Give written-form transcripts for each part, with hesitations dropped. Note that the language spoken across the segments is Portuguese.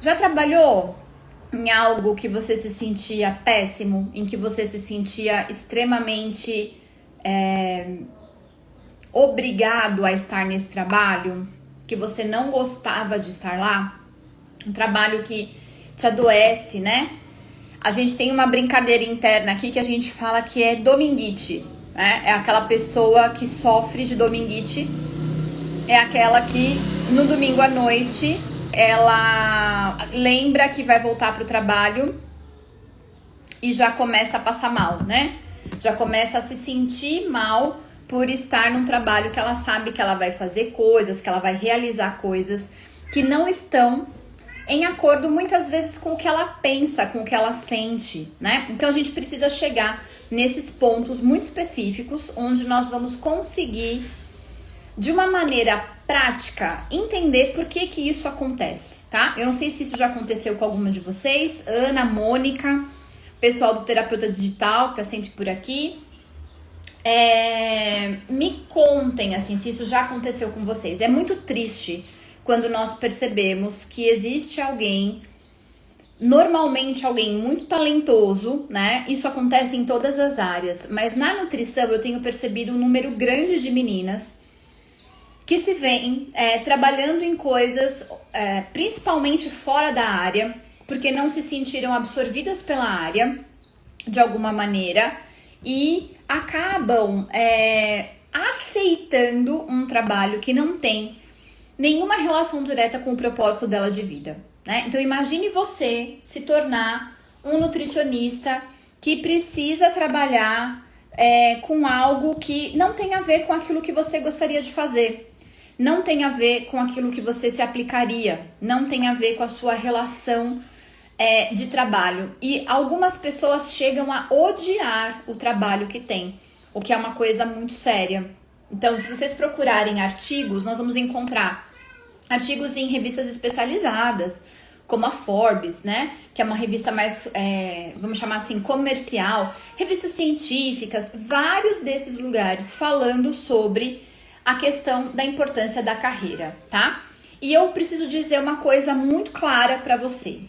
Já trabalhou em algo que você se sentia péssimo, em que você se sentia extremamente obrigado a estar nesse trabalho, que você não gostava de estar lá? Um trabalho que te adoece, né? A gente tem uma brincadeira interna aqui que a gente fala que é dominguite, né? É aquela pessoa que sofre de dominguite, é aquela que no domingo à noite ela lembra que vai voltar pro trabalho e já começa a passar mal, né? Já começa a se sentir mal por estar num trabalho que ela sabe que ela vai fazer coisas, que ela vai realizar coisas que não estão em acordo muitas vezes com o que ela pensa, com o que ela sente, né? Então a gente precisa chegar nesses pontos muito específicos onde nós vamos conseguir, de uma maneira prática, entender por que que isso acontece, tá? Eu não sei se isso já aconteceu com alguma de vocês, Ana, Mônica, pessoal do Terapeuta Digital, que tá sempre por aqui. Me contem, assim, se isso já aconteceu com vocês. É muito triste quando nós percebemos que existe alguém, normalmente alguém muito talentoso, né? Isso acontece em todas as áreas, mas na nutrição eu tenho percebido um número grande de meninas que se veem trabalhando em coisas principalmente fora da área, porque não se sentiram absorvidas pela área de alguma maneira e acabam aceitando um trabalho que não tem nenhuma relação direta com o propósito dela de vida, né? Então imagine você se tornar um nutricionista que precisa trabalhar com algo que não tem a ver com aquilo que você gostaria de fazer, não tem a ver com aquilo que você se aplicaria, não tem a ver com a sua relação de trabalho. E algumas pessoas chegam a odiar o trabalho que tem, o que é uma coisa muito séria. Então, se vocês procurarem artigos, nós vamos encontrar artigos em revistas especializadas, como a Forbes, né? Que é uma revista mais, vamos chamar assim, comercial, revistas científicas, vários desses lugares falando sobre a questão da importância da carreira, tá? E eu preciso dizer uma coisa muito clara para você.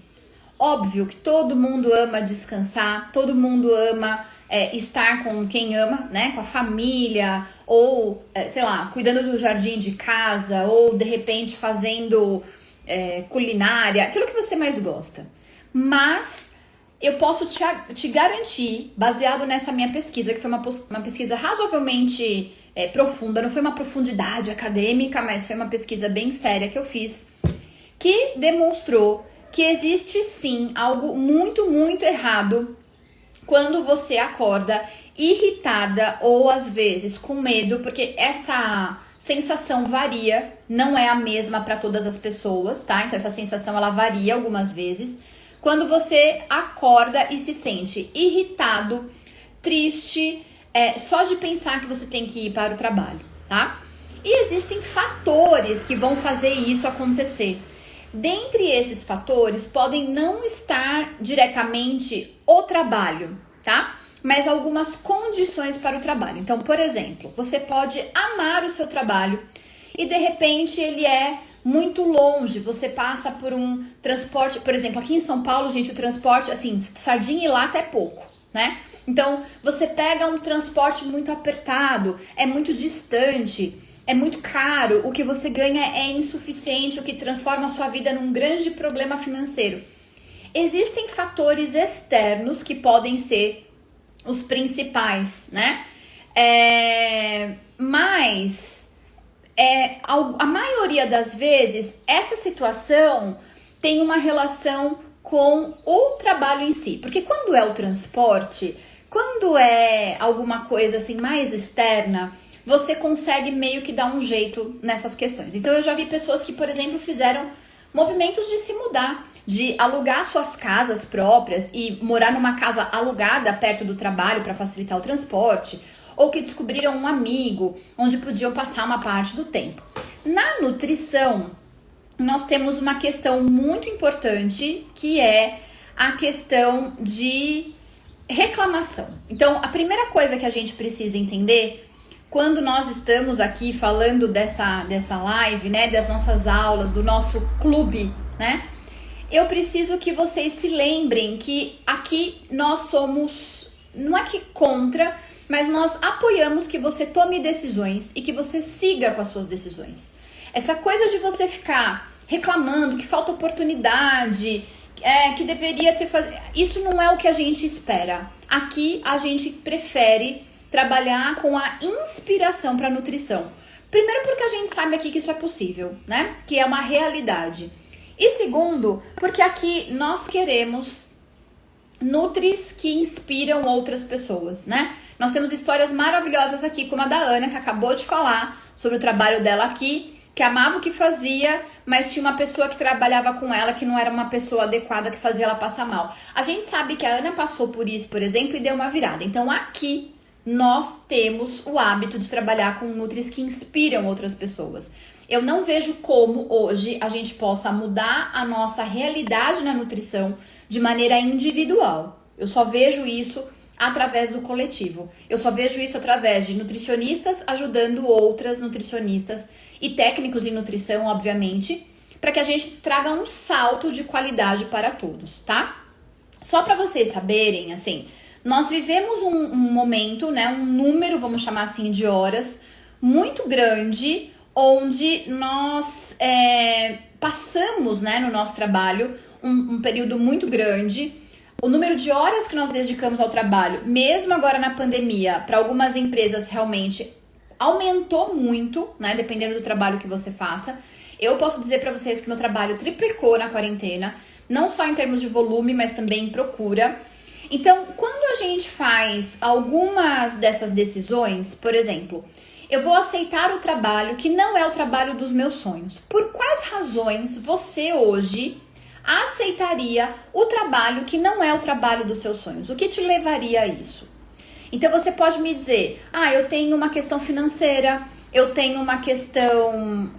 Óbvio que todo mundo ama descansar, todo mundo ama estar com quem ama, né? Com a família, ou, sei lá, cuidando do jardim de casa, ou de repente fazendo culinária, aquilo que você mais gosta. Mas eu posso te garantir, baseado nessa minha pesquisa, que foi uma pesquisa razoavelmente profunda, não foi uma profundidade acadêmica, mas foi uma pesquisa bem séria que eu fiz, que demonstrou que existe sim algo muito, muito errado quando você acorda irritada ou às vezes com medo, porque essa sensação varia, não é a mesma para todas as pessoas, tá? Então essa sensação ela varia algumas vezes. Quando você acorda e se sente irritado, triste, só de pensar que você tem que ir para o trabalho, tá? E existem fatores que vão fazer isso acontecer. Dentre esses fatores, podem não estar diretamente o trabalho, tá? Mas algumas condições para o trabalho. Então, por exemplo, você pode amar o seu trabalho e de repente ele é muito longe, você passa por um transporte, por exemplo, aqui em São Paulo, gente, o transporte, assim, sardinha e lata é pouco, né? Então, você pega um transporte muito apertado, é muito distante, é muito caro, o que você ganha é insuficiente, o que transforma a sua vida num grande problema financeiro. Existem fatores externos que podem ser os principais, né? Mas a maioria das vezes essa situação tem uma relação com o trabalho em si, porque quando é o transporte, quando é alguma coisa assim mais externa, você consegue meio que dar um jeito nessas questões. Então eu já vi pessoas que, por exemplo, fizeram movimentos de se mudar, de alugar suas casas próprias e morar numa casa alugada perto do trabalho para facilitar o transporte, ou que descobriram um amigo onde podiam passar uma parte do tempo. Na nutrição, nós temos uma questão muito importante, que é a questão de reclamação. Então, a primeira coisa que a gente precisa entender quando nós estamos aqui falando dessa live, né, das nossas aulas, do nosso clube, né, eu preciso que vocês se lembrem que aqui nós somos, não é que contra, mas nós apoiamos que você tome decisões e que você siga com as suas decisões. Essa coisa de você ficar reclamando que falta oportunidade, que deveria ter isso não é o que a gente espera. Aqui a gente prefere trabalhar com a inspiração para nutrição. Primeiro porque a gente sabe aqui que isso é possível, né? Que é uma realidade. E segundo, porque aqui nós queremos nutris que inspiram outras pessoas, né? Nós temos histórias maravilhosas aqui, como a da Ana, que acabou de falar sobre o trabalho dela aqui, que amava o que fazia, mas tinha uma pessoa que trabalhava com ela que não era uma pessoa adequada, que fazia ela passar mal. A gente sabe que a Ana passou por isso, por exemplo, e deu uma virada. Então aqui nós temos o hábito de trabalhar com nutris que inspiram outras pessoas. Eu não vejo como hoje a gente possa mudar a nossa realidade na nutrição de maneira individual. Eu só vejo isso através do coletivo. Eu só vejo isso através de nutricionistas ajudando outras nutricionistas e técnicos em nutrição, obviamente, para que a gente traga um salto de qualidade para todos, tá? Só para vocês saberem, assim, nós vivemos um momento, né, um número, vamos chamar assim, de horas muito grande, onde nós passamos, né, no nosso trabalho um período muito grande. O número de horas que nós dedicamos ao trabalho, mesmo agora na pandemia, para algumas empresas realmente aumentou muito, né, dependendo do trabalho que você faça. Eu posso dizer para vocês que meu trabalho triplicou na quarentena, não só em termos de volume, mas também em procura. Então, quando a gente faz algumas dessas decisões, por exemplo, eu vou aceitar o trabalho que não é o trabalho dos meus sonhos. Por quais razões você hoje aceitaria o trabalho que não é o trabalho dos seus sonhos? O que te levaria a isso? Então você pode me dizer, eu tenho uma questão financeira, eu tenho uma questão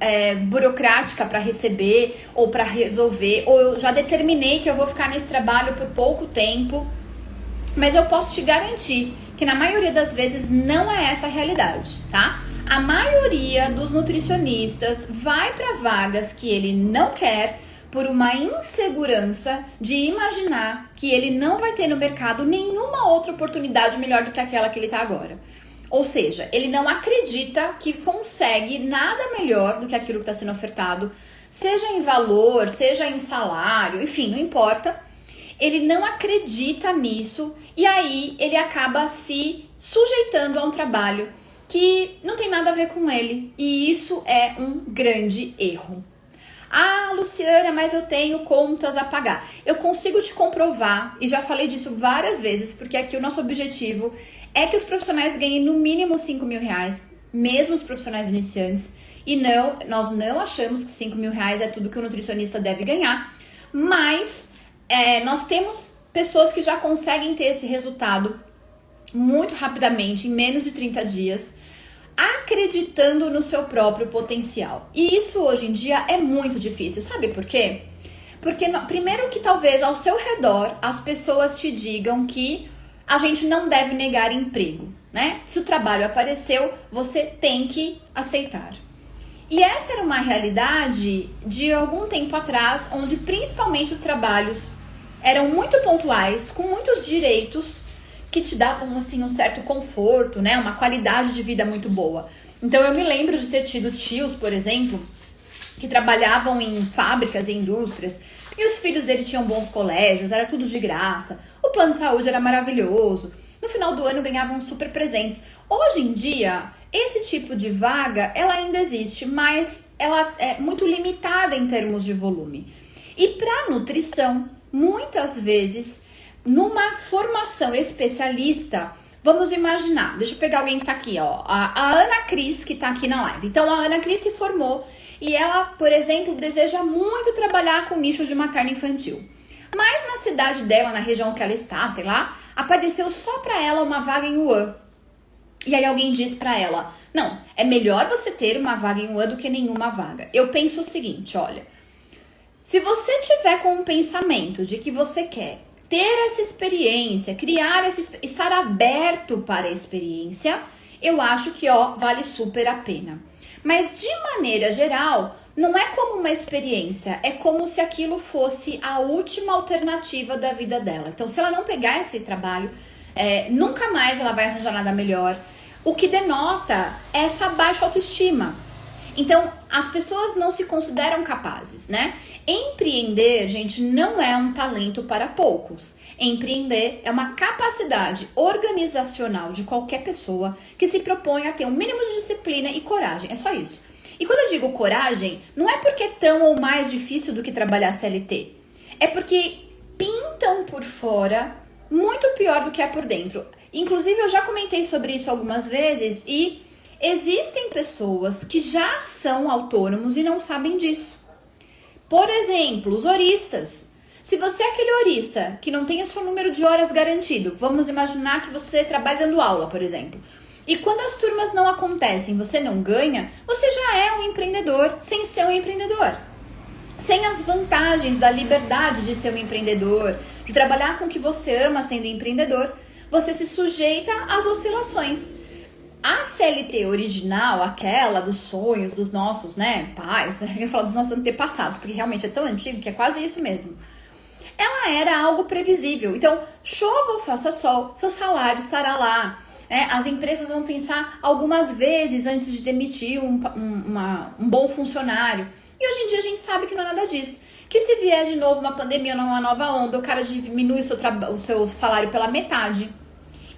burocrática para receber ou para resolver, ou eu já determinei que eu vou ficar nesse trabalho por pouco tempo, mas eu posso te garantir que na maioria das vezes não é essa a realidade, tá? A maioria dos nutricionistas vai para vagas que ele não quer por uma insegurança de imaginar que ele não vai ter no mercado nenhuma outra oportunidade melhor do que aquela que ele está agora. Ou seja, ele não acredita que consegue nada melhor do que aquilo que está sendo ofertado, seja em valor, seja em salário, enfim, não importa. Ele não acredita nisso e aí ele acaba se sujeitando a um trabalho que não tem nada a ver com ele. E isso é um grande erro. Luciana, mas eu tenho contas a pagar. Eu consigo te comprovar, e já falei disso várias vezes, porque aqui o nosso objetivo é que os profissionais ganhem no mínimo 5 mil reais, mesmo os profissionais iniciantes. E não, nós não achamos que 5 mil reais é tudo que o nutricionista deve ganhar, mas nós temos pessoas que já conseguem ter esse resultado muito rapidamente, em menos de 30 dias, acreditando no seu próprio potencial. E isso hoje em dia é muito difícil. Sabe por quê? Porque primeiro que talvez ao seu redor as pessoas te digam que a gente não deve negar emprego, né? Se o trabalho apareceu, você tem que aceitar. E essa era uma realidade de algum tempo atrás, onde principalmente os trabalhos eram muito pontuais, com muitos direitos, que te davam assim um certo conforto, né? Uma qualidade de vida muito boa. Então eu me lembro de ter tido tios, por exemplo, que trabalhavam em fábricas e indústrias, e os filhos dele tinham bons colégios, era tudo de graça, o plano de saúde era maravilhoso, no final do ano ganhavam super presentes. Hoje em dia, esse tipo de vaga, ela ainda existe, mas ela é muito limitada em termos de volume. E para nutrição, muitas vezes, numa formação especialista, vamos imaginar, deixa eu pegar alguém que tá aqui, ó, a Ana Cris, que tá aqui na live. Então, a Ana Cris se formou e ela, por exemplo, deseja muito trabalhar com nicho de materno-infantil. Mas na cidade dela, na região que ela está, sei lá, apareceu só pra ela uma vaga em UAN. E aí alguém diz pra ela, não, é melhor você ter uma vaga em UAN do que nenhuma vaga. Eu penso o seguinte, olha, se você tiver com um pensamento de que você quer ter essa experiência, estar aberto para a experiência, eu acho que vale super a pena. Mas de maneira geral, não é como uma experiência, é como se aquilo fosse a última alternativa da vida dela. Então, se ela não pegar esse trabalho, nunca mais ela vai arranjar nada melhor. O que denota essa baixa autoestima. Então, as pessoas não se consideram capazes, né? Empreender, gente, não é um talento para poucos. Empreender é uma capacidade organizacional de qualquer pessoa que se propõe a ter um mínimo de disciplina e coragem. É só isso. E quando eu digo coragem, não é porque é tão ou mais difícil do que trabalhar CLT. É porque pintam por fora muito pior do que é por dentro. Inclusive, eu já comentei sobre isso algumas vezes e existem pessoas que já são autônomos e não sabem disso. Por exemplo, os horistas. Se você é aquele horista que não tem o seu número de horas garantido, vamos imaginar que você trabalha dando aula, por exemplo. E quando as turmas não acontecem, você não ganha, você já é um empreendedor sem ser um empreendedor. Sem as vantagens da liberdade de ser um empreendedor, de trabalhar com o que você ama sendo empreendedor, você se sujeita às oscilações. A CLT original, aquela dos sonhos dos nossos, pais, eu ia falar dos nossos antepassados, porque realmente é tão antigo que é quase isso mesmo. Ela era algo previsível. Então, chova ou faça sol, seu salário estará lá. As empresas vão pensar algumas vezes antes de demitir um bom funcionário. E hoje em dia a gente sabe que não é nada disso. Que se vier de novo uma pandemia, uma nova onda, o cara diminui o seu salário pela metade.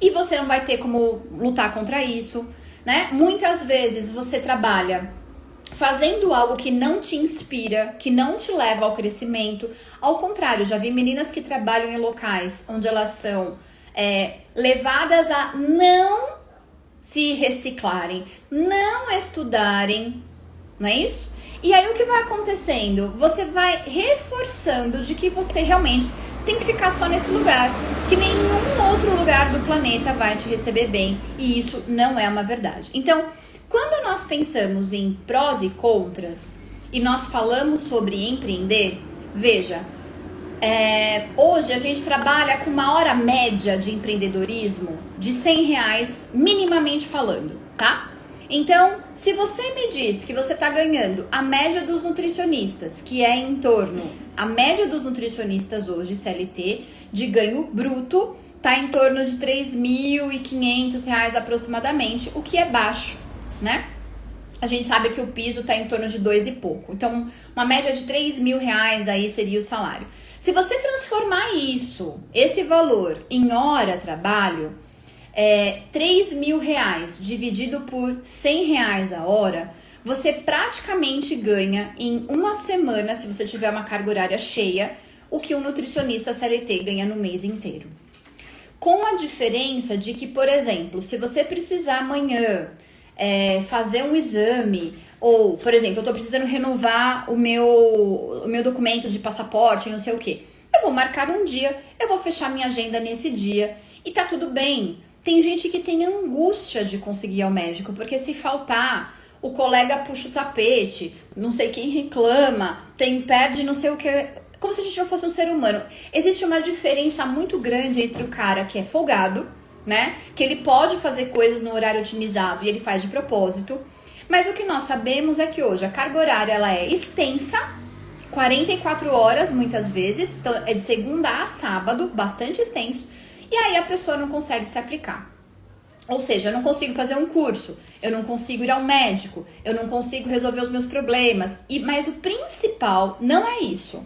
E você não vai ter como lutar contra isso, né? Muitas vezes você trabalha fazendo algo que não te inspira, que não te leva ao crescimento. Ao contrário, já vi meninas que trabalham em locais onde elas são levadas a não se reciclarem, não estudarem, não é isso? E aí o que vai acontecendo? Você vai reforçando de que você realmente tem que ficar só nesse lugar, que nenhum outro lugar do planeta vai te receber bem, e isso não é uma verdade. Então, quando nós pensamos em prós e contras, e nós falamos sobre empreender, veja, hoje a gente trabalha com uma hora média de empreendedorismo de R$100, minimamente falando, tá? Então, se você me diz que você está ganhando a média dos nutricionistas, que é em torno, a média dos nutricionistas hoje, CLT, de ganho bruto, está em torno de R$3.500 aproximadamente, o que é baixo, né? A gente sabe que o piso está em torno de 2 e pouco. Então, uma média de R$3.000 aí seria o salário. Se você transformar esse valor em hora trabalho, R$3.000 dividido por R$100 a hora, você praticamente ganha em uma semana, se você tiver uma carga horária cheia, o que um nutricionista CLT ganha no mês inteiro. Com a diferença de que, por exemplo, se você precisar amanhã fazer um exame, ou, por exemplo, eu estou precisando renovar o meu documento de passaporte, não sei o que, eu vou marcar um dia, eu vou fechar minha agenda nesse dia e tá tudo bem. Tem gente que tem angústia de conseguir ir ao médico, porque se faltar, o colega puxa o tapete, não sei quem reclama, perde não sei o que, como se a gente não fosse um ser humano. Existe uma diferença muito grande entre o cara que é folgado, né, que ele pode fazer coisas no horário otimizado e ele faz de propósito, mas o que nós sabemos é que hoje a carga horária ela é extensa, 44 horas muitas vezes, então é de segunda a sábado, bastante extenso, e aí a pessoa não consegue se aplicar. Ou seja, eu não consigo fazer um curso, eu não consigo ir ao médico, eu não consigo resolver os meus problemas. Mas o principal não é isso.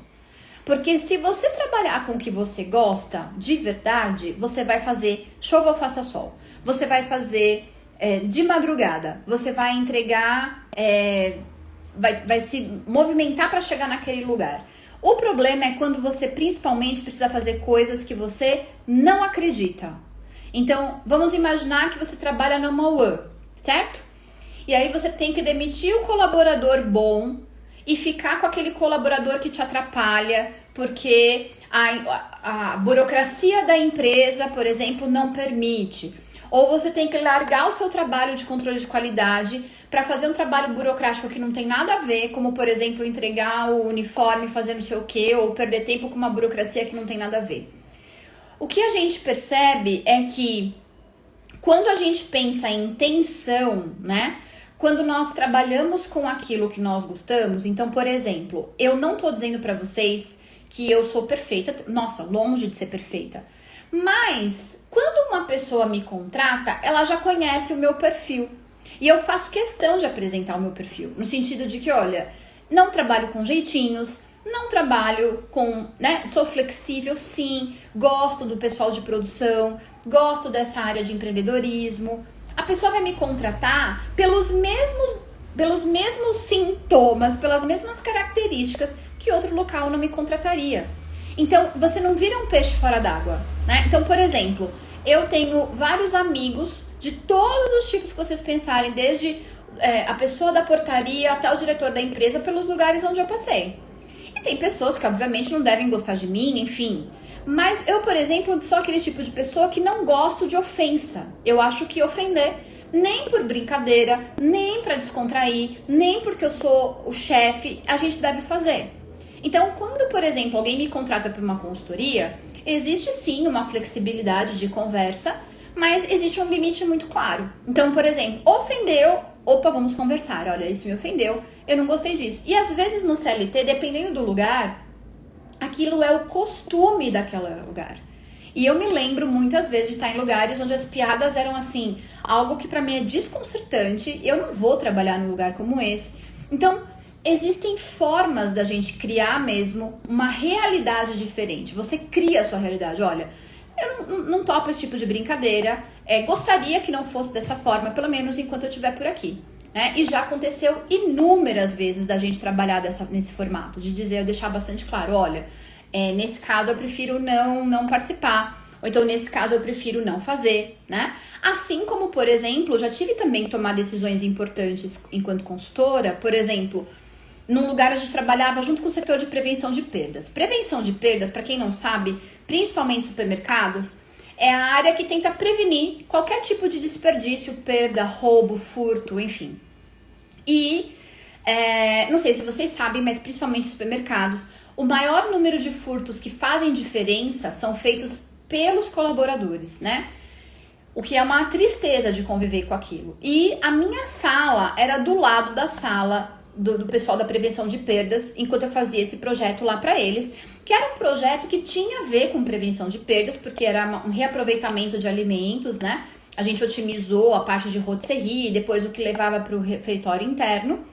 Porque se você trabalhar com o que você gosta, de verdade, você vai fazer chova ou faça sol. Você vai fazer de madrugada, você vai entregar, vai se movimentar para chegar naquele lugar. O problema é quando você principalmente precisa fazer coisas que você não acredita. Então, vamos imaginar que você trabalha numa UAN, certo? E aí você tem que demitir o colaborador bom e ficar com aquele colaborador que te atrapalha, porque a burocracia da empresa, por exemplo, não permite. Ou você tem que largar o seu trabalho de controle de qualidade para fazer um trabalho burocrático que não tem nada a ver, como, por exemplo, entregar o uniforme, fazer não sei o quê, ou perder tempo com uma burocracia que não tem nada a ver. O que a gente percebe é que quando a gente pensa em intenção, né? quando nós trabalhamos com aquilo que nós gostamos. Então, por exemplo, eu não tô dizendo pra vocês que eu sou perfeita, nossa, longe de ser perfeita. Mas quando uma pessoa me contrata, ela já conhece o meu perfil. E eu faço questão de apresentar o meu perfil, no sentido de que, olha, não trabalho com jeitinhos, não trabalho com, né, sou flexível sim, gosto do pessoal de produção, gosto dessa área de empreendedorismo. A pessoa vai me contratar pelos mesmos sintomas, pelas mesmas características que outro local não me contrataria. Então, você não vira um peixe fora d'água, né? Então, por exemplo, eu tenho vários amigos de todos os tipos que vocês pensarem, desde a pessoa da portaria até o diretor da empresa, pelos lugares onde eu passei. E tem pessoas que, obviamente, não devem gostar de mim, enfim. Mas eu, por exemplo, sou aquele tipo de pessoa que não gosto de ofensa. Eu acho que ofender, nem por brincadeira, nem para descontrair, nem porque eu sou o chefe, a gente deve fazer. Então, quando, por exemplo, alguém me contrata para uma consultoria, existe sim uma flexibilidade de conversa, mas existe um limite muito claro. Então, por exemplo, ofendeu, opa, vamos conversar. Olha, isso me ofendeu, eu não gostei disso. E às vezes no CLT, dependendo do lugar, aquilo é o costume daquele lugar. E eu me lembro muitas vezes de estar em lugares onde as piadas eram assim, algo que pra mim é desconcertante. Eu não vou trabalhar num lugar como esse. Então, existem formas da gente criar mesmo uma realidade diferente. Você cria a sua realidade. Olha, eu não topo esse tipo de brincadeira. Gostaria que não fosse dessa forma, pelo menos enquanto eu estiver por aqui. Né? E já aconteceu inúmeras vezes da gente trabalhar nesse formato, de dizer, eu deixar bastante claro, olha, nesse caso eu prefiro não participar, ou então nesse caso eu prefiro não fazer, né? Assim como, por exemplo, já tive também que tomar decisões importantes enquanto consultora, por exemplo, num lugar a gente trabalhava junto com o setor de prevenção de perdas. Prevenção de perdas, para quem não sabe, principalmente supermercados, é a área que tenta prevenir qualquer tipo de desperdício, perda, roubo, furto, enfim. E, não sei se vocês sabem, mas principalmente supermercados, o maior número de furtos que fazem diferença são feitos pelos colaboradores, né? O que é uma tristeza de conviver com aquilo. E a minha sala era do lado da sala do pessoal da prevenção de perdas, enquanto eu fazia esse projeto lá para eles, que era um projeto que tinha a ver com prevenção de perdas, porque era um reaproveitamento de alimentos, né? A gente otimizou a parte de rotisserie, depois o que levava para o refeitório interno.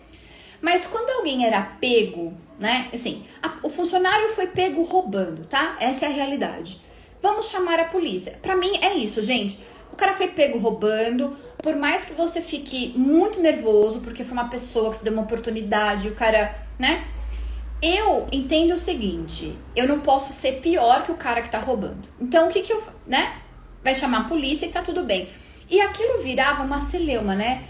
Mas quando alguém era pego, né? Assim, o funcionário foi pego roubando, tá? Essa é a realidade. Vamos chamar a polícia. Para mim é isso, gente. O cara foi pego roubando, por mais que você fique muito nervoso, porque foi uma pessoa que se deu uma oportunidade, o cara, né? Eu entendo o seguinte, eu não posso ser pior que o cara que tá roubando. Então, o que eu, né? Vai chamar a polícia e tá tudo bem. E aquilo virava uma celeuma, né?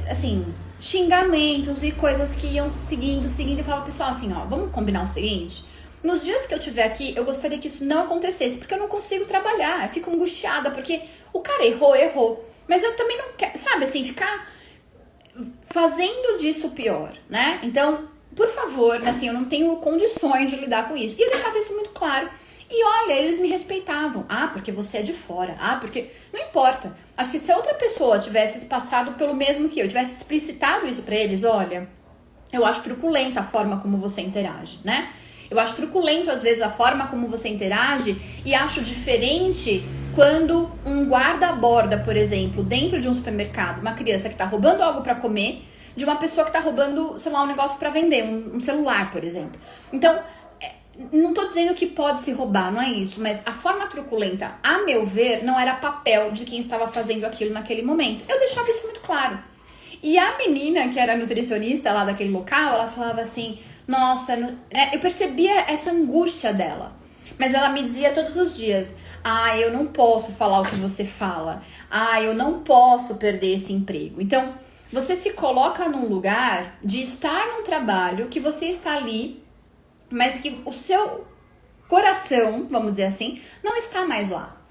Assim, xingamentos e coisas que iam seguindo. E eu falava, pessoal, assim, ó, vamos combinar o seguinte... Nos dias que eu estiver aqui, eu gostaria que isso não acontecesse, porque eu não consigo trabalhar, eu fico angustiada, porque o cara errou, mas eu também não quero, sabe, assim, ficar fazendo disso pior, né? Então, por favor, assim, eu não tenho condições de lidar com isso. E eu deixava isso muito claro. E olha, eles me respeitavam. Ah, porque você é de fora. Ah, porque... Não importa. Acho que se a outra pessoa tivesse passado pelo mesmo que eu, tivesse explicitado isso pra eles, olha, eu acho truculenta a forma como você interage, né? Eu acho truculento, às vezes, a forma como você interage e acho diferente quando um guarda aborda, por exemplo, dentro de um supermercado, uma criança que tá roubando algo para comer, de uma pessoa que tá roubando, sei lá, um negócio para vender, um celular, por exemplo. Então, não tô dizendo que pode se roubar, não é isso, mas a forma truculenta, a meu ver, não era papel de quem estava fazendo aquilo naquele momento. Eu deixava isso muito claro. E a menina, que era nutricionista lá daquele local, ela falava assim... Nossa, eu percebia essa angústia dela. Mas ela me dizia todos os dias, eu não posso falar o que você fala. Eu não posso perder esse emprego. Então, você se coloca num lugar de estar num trabalho que você está ali, mas que o seu coração, vamos dizer assim, não está mais lá.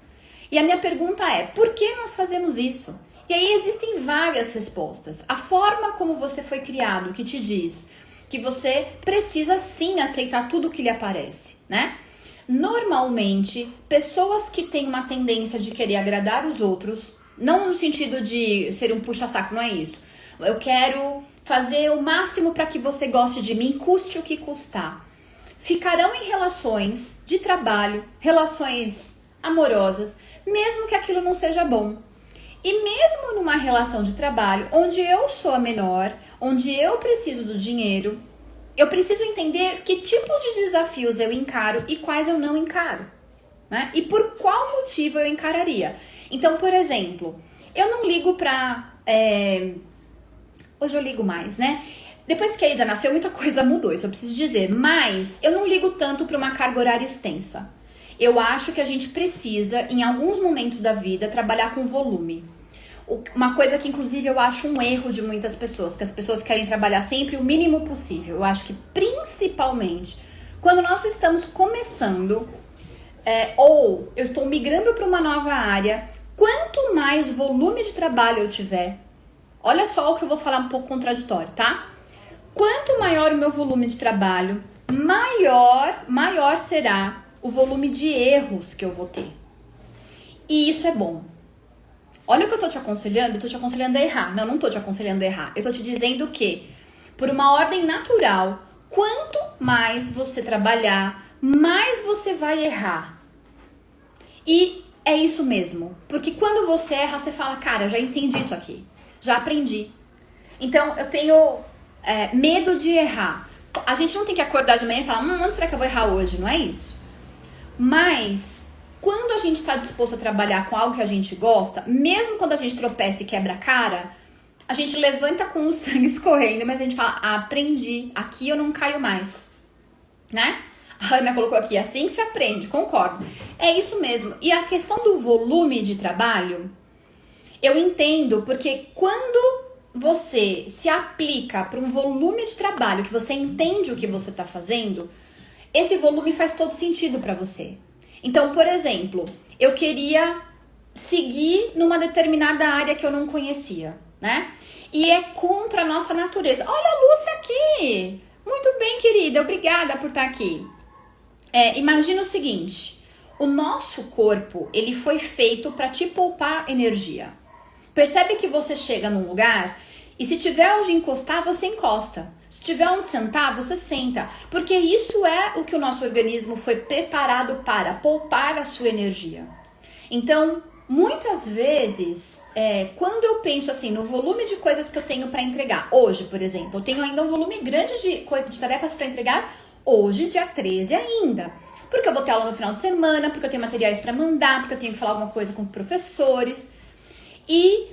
E a minha pergunta é, por que nós fazemos isso? E aí existem várias respostas. A forma como você foi criado, que te diz... que você precisa sim aceitar tudo que lhe aparece, né? Normalmente, pessoas que têm uma tendência de querer agradar os outros, não no sentido de ser um puxa-saco, não é isso, Eu quero fazer o máximo para que você goste de mim, custe o que custar. Ficarão em relações de trabalho, relações amorosas, mesmo que aquilo não seja bom. E mesmo numa relação de trabalho, onde eu sou a menor, onde eu preciso do dinheiro, eu preciso entender que tipos de desafios eu encaro e quais eu não encaro, né? E por qual motivo eu encararia. Então, por exemplo, eu não ligo pra... Hoje eu ligo mais, né? Depois que a Isa nasceu, muita coisa mudou, isso eu preciso dizer. Mas eu não ligo tanto para uma carga horária extensa. Eu acho que a gente precisa, em alguns momentos da vida, trabalhar com volume. Uma coisa que, inclusive, eu acho um erro de muitas pessoas, que as pessoas querem trabalhar sempre o mínimo possível. Eu acho que, principalmente, quando nós estamos começando, ou eu estou migrando para uma nova área, quanto mais volume de trabalho eu tiver, olha só o que eu vou falar um pouco contraditório, tá? Quanto maior o meu volume de trabalho, maior será o volume de erros que eu vou ter. E isso é bom. Olha o que eu tô te aconselhando, eu tô te aconselhando a errar. Não tô te aconselhando a errar. Eu tô te dizendo que, por uma ordem natural, quanto mais você trabalhar, mais você vai errar. E é isso mesmo. Porque quando você erra, você fala, cara, já entendi isso aqui. Já aprendi. Então, eu tenho medo de errar. A gente não tem que acordar de manhã e falar, onde será que eu vou errar hoje? Não é isso. Mas, quando a gente está disposto a trabalhar com algo que a gente gosta, mesmo quando a gente tropeça e quebra a cara, a gente levanta com o sangue escorrendo, mas a gente fala, aprendi, aqui eu não caio mais, né? A Ana colocou aqui, assim que se aprende, concordo. É isso mesmo. E a questão do volume de trabalho, eu entendo, porque quando você se aplica para um volume de trabalho que você entende o que você está fazendo, esse volume faz todo sentido para você. Então, por exemplo, eu queria seguir numa determinada área que eu não conhecia, né? E é contra a nossa natureza. Olha a Lúcia aqui! Muito bem, querida, obrigada por estar aqui. Imagina o seguinte, o nosso corpo, ele foi feito para te poupar energia. Percebe que você chega num lugar e se tiver onde encostar, você encosta. Se tiver onde sentar, você senta. Porque isso é o que o nosso organismo foi preparado para, poupar a sua energia. Então, muitas vezes, quando eu penso assim no volume de coisas que eu tenho para entregar, hoje, por exemplo, eu tenho ainda um volume grande de tarefas para entregar hoje, dia 13 ainda. Porque eu vou ter aula no final de semana, porque eu tenho materiais para mandar, porque eu tenho que falar alguma coisa com professores. E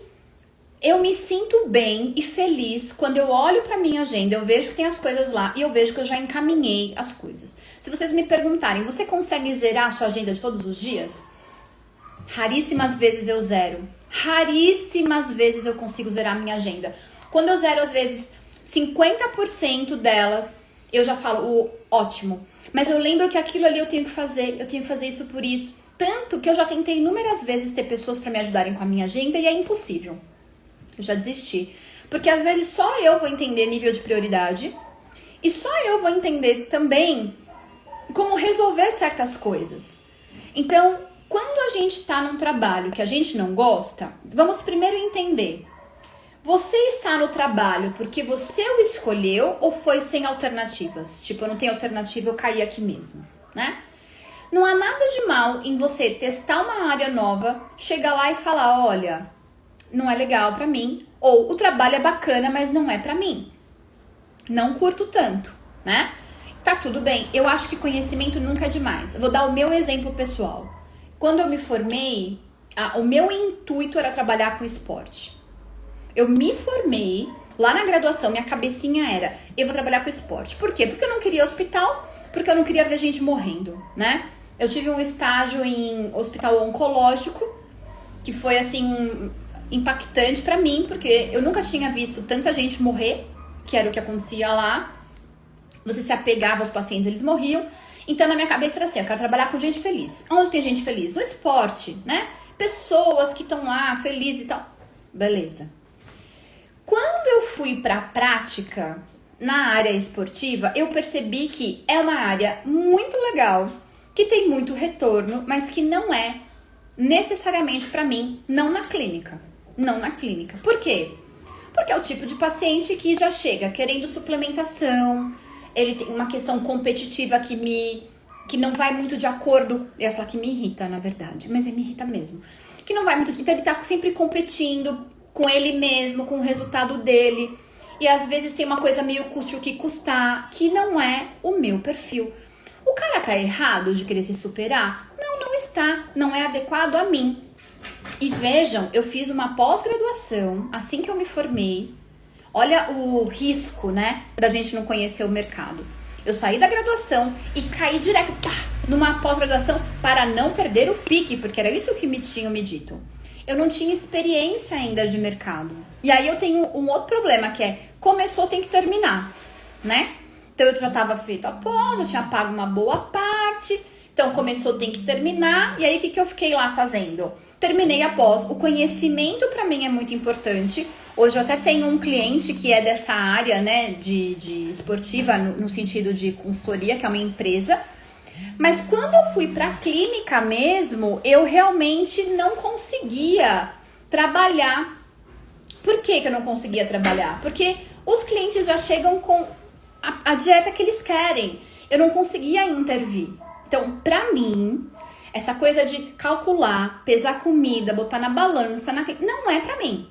eu me sinto bem e feliz quando eu olho para minha agenda, eu vejo que tem as coisas lá e eu vejo que eu já encaminhei as coisas. Se vocês me perguntarem, você consegue zerar a sua agenda de todos os dias? Raríssimas vezes eu zero. Raríssimas vezes eu consigo zerar a minha agenda. Quando eu zero, às vezes, 50% delas, eu já falo, ótimo. Mas eu lembro que aquilo ali eu tenho que fazer isso por isso. Tanto que eu já tentei inúmeras vezes ter pessoas para me ajudarem com a minha agenda e é impossível. Eu já desisti. Porque às vezes só eu vou entender nível de prioridade e só eu vou entender também como resolver certas coisas. Então, quando a gente tá num trabalho que a gente não gosta, vamos primeiro entender. Você está no trabalho porque você o escolheu ou foi sem alternativas? Tipo, eu não tenho alternativa, eu caí aqui mesmo, né? Não há nada de mal em você testar uma área nova, chegar lá e falar, olha, não é legal pra mim, ou o trabalho é bacana, mas não é pra mim. Não curto tanto, né? Tá tudo bem. Eu acho que conhecimento nunca é demais. Eu vou dar o meu exemplo pessoal. Quando eu me formei, o meu intuito era trabalhar com esporte. Eu me formei, lá na graduação, minha cabecinha era, eu vou trabalhar com esporte. Por quê? Porque eu não queria hospital, porque eu não queria ver gente morrendo, né? Eu tive um estágio em hospital oncológico, que foi, assim, impactante pra mim, porque eu nunca tinha visto tanta gente morrer, que era o que acontecia lá. Você se apegava aos pacientes, eles morriam. Então, na minha cabeça era assim, eu quero trabalhar com gente feliz. Onde tem gente feliz? No esporte, né? Pessoas que estão lá, felizes e tal. Beleza. Quando eu fui pra prática na área esportiva, eu percebi que é uma área muito legal, que tem muito retorno, mas que não é necessariamente pra mim, não na clínica. Não na clínica. Por quê? Porque é o tipo de paciente que já chega querendo suplementação, ele tem uma questão competitiva que não vai muito de acordo. Eu ia falar que me irrita, na verdade, mas me irrita mesmo. Que não vai muito. Então ele tá sempre competindo com ele mesmo, com o resultado dele. E às vezes tem uma coisa meio custe o que custar, que não é o meu perfil. O cara tá errado de querer se superar? Não, não está. Não é adequado a mim. E vejam, eu fiz uma pós-graduação assim que eu me formei. Olha o risco, né, da gente não conhecer o mercado. Eu saí da graduação e caí direto numa pós-graduação para não perder o pique, porque era isso que me tinham me dito. Eu não tinha experiência ainda de mercado. E aí eu tenho um outro problema, que é começou, tem que terminar, né? Então eu já estava feito a pós, já tinha pago uma boa parte. Então começou, tem que terminar. E aí o que eu fiquei lá fazendo? Terminei a pós. O conhecimento para mim é muito importante. Hoje eu até tenho um cliente que é dessa área, né, de esportiva, no sentido de consultoria, que é uma empresa. Mas quando eu fui para a clínica mesmo, eu realmente não conseguia trabalhar. Por que eu não conseguia trabalhar? Porque os clientes já chegam com a dieta que eles querem. Eu não conseguia intervir. Então, para mim, essa coisa de calcular, pesar comida, botar na balança, não é para mim.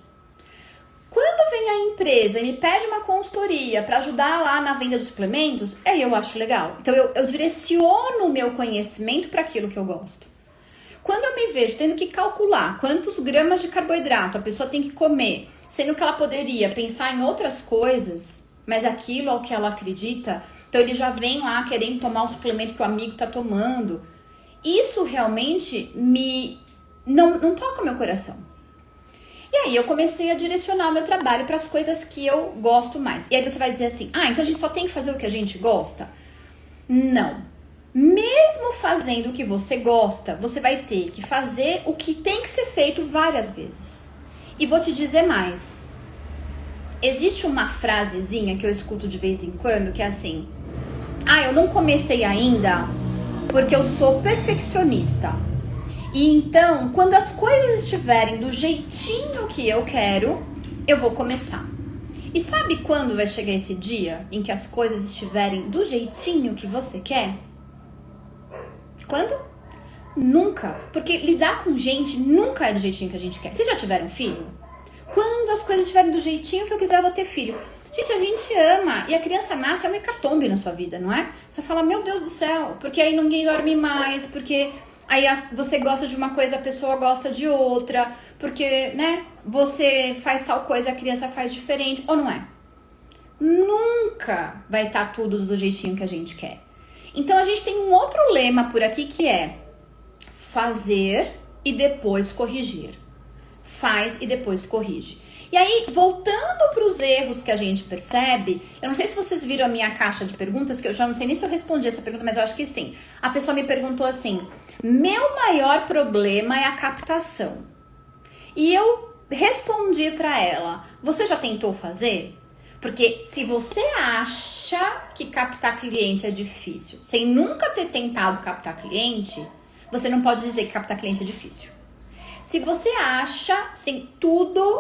Quando vem a empresa e me pede uma consultoria para ajudar lá na venda dos suplementos, aí eu acho legal. Então eu direciono o meu conhecimento para aquilo que eu gosto. Quando eu me vejo tendo que calcular quantos gramas de carboidrato a pessoa tem que comer, sendo que ela poderia pensar em outras coisas, mas aquilo é o que ela acredita, então ele já vem lá querendo tomar o suplemento que o amigo tá tomando. Isso realmente não toca o meu coração. E aí eu comecei a direcionar o meu trabalho para as coisas que eu gosto mais. E aí você vai dizer assim, então a gente só tem que fazer o que a gente gosta? Não. Mesmo fazendo o que você gosta, você vai ter que fazer o que tem que ser feito várias vezes. E vou te dizer mais. Existe uma frasezinha que eu escuto de vez em quando, que é assim, eu não comecei ainda porque eu sou perfeccionista. E então, quando as coisas estiverem do jeitinho que eu quero, eu vou começar. E sabe quando vai chegar esse dia em que as coisas estiverem do jeitinho que você quer? Quando? Nunca. Porque lidar com gente nunca é do jeitinho que a gente quer. Vocês já tiveram filho? Quando as coisas estiverem do jeitinho que eu quiser, eu vou ter filho. Gente, a gente ama. E a criança nasce, é uma hecatombe na sua vida, não é? Você fala, meu Deus do céu. Porque aí ninguém dorme mais, porque aí você gosta de uma coisa, a pessoa gosta de outra, porque, né, você faz tal coisa, a criança faz diferente, ou não é? Nunca vai estar tudo do jeitinho que a gente quer. Então a gente tem um outro lema por aqui que é fazer e depois corrigir. Faz e depois corrige. E aí, voltando para os erros que a gente percebe, eu não sei se vocês viram a minha caixa de perguntas, que eu já não sei nem se eu respondi essa pergunta, mas eu acho que sim. A pessoa me perguntou assim, meu maior problema é a captação. E eu respondi para ela, você já tentou fazer? Porque se você acha que captar cliente é difícil, sem nunca ter tentado captar cliente, você não pode dizer que captar cliente é difícil. Se você acha,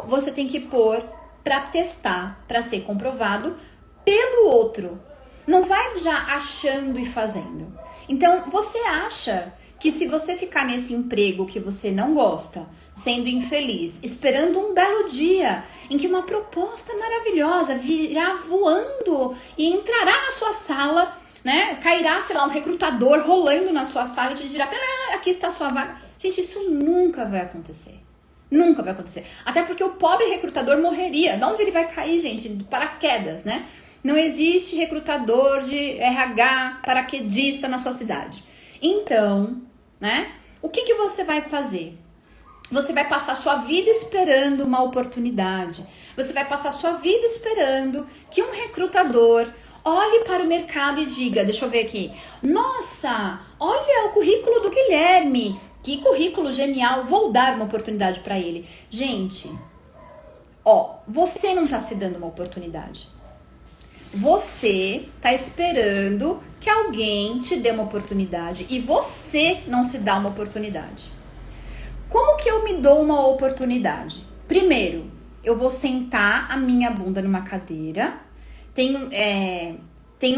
você tem que pôr para testar, para ser comprovado pelo outro. Não vai já achando e fazendo. Então, você acha que se você ficar nesse emprego que você não gosta, sendo infeliz, esperando um belo dia em que uma proposta maravilhosa virá voando e entrará na sua sala, né? Cairá, sei lá, um recrutador rolando na sua sala e te dirá, aqui está a sua vaga. Gente, isso nunca vai acontecer. Nunca vai acontecer. Até porque o pobre recrutador morreria. De onde ele vai cair, gente? Do paraquedas, né? Não existe recrutador de RH, paraquedista na sua cidade. Então, né? O que você vai fazer? Você vai passar sua vida esperando uma oportunidade. Você vai passar sua vida esperando que um recrutador olhe para o mercado e diga, deixa eu ver aqui, nossa, olha o currículo do Guilherme, que currículo genial, vou dar uma oportunidade para ele. Gente, você não está se dando uma oportunidade. Você está esperando que alguém te dê uma oportunidade e você não se dá uma oportunidade. Como que eu me dou uma oportunidade? Primeiro, eu vou sentar a minha bunda numa cadeira. Tem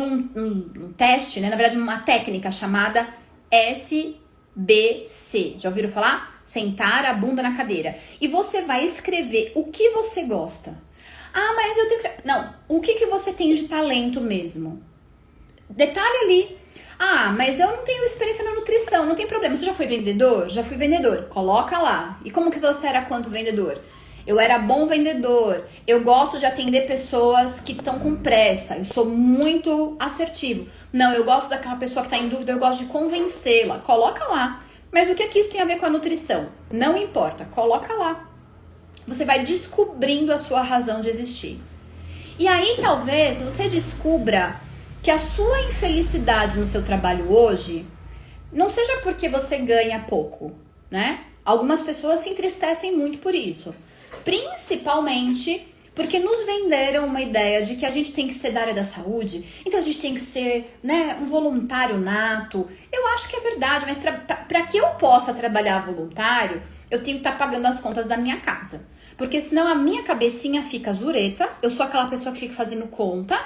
um teste, né? Na verdade, uma técnica chamada SBC. Já ouviram falar? Sentar a bunda na cadeira. E você vai escrever o que você gosta. Ah, mas eu tenho que... Não, o que você tem de talento mesmo? Detalhe ali. Ah, mas eu não tenho experiência na nutrição, não tem problema. Você já foi vendedor? Já fui vendedor. Coloca lá. E como que você era quanto vendedor? Eu era bom vendedor. Eu gosto de atender pessoas que estão com pressa. Eu sou muito assertivo. Não, eu gosto daquela pessoa que está em dúvida, eu gosto de convencê-la. Coloca lá. Mas o que isso tem a ver com a nutrição? Não importa, coloca lá. Você vai descobrindo a sua razão de existir. E aí, talvez, você descubra que a sua infelicidade no seu trabalho hoje não seja porque você ganha pouco, né? Algumas pessoas se entristecem muito por isso. Principalmente porque nos venderam uma ideia de que a gente tem que ser da área da saúde, então a gente tem que ser, né, um voluntário nato. Eu acho que é verdade, mas para que eu possa trabalhar voluntário, eu tenho que estar pagando as contas da minha casa. Porque senão a minha cabecinha fica zureta, eu sou aquela pessoa que fica fazendo conta.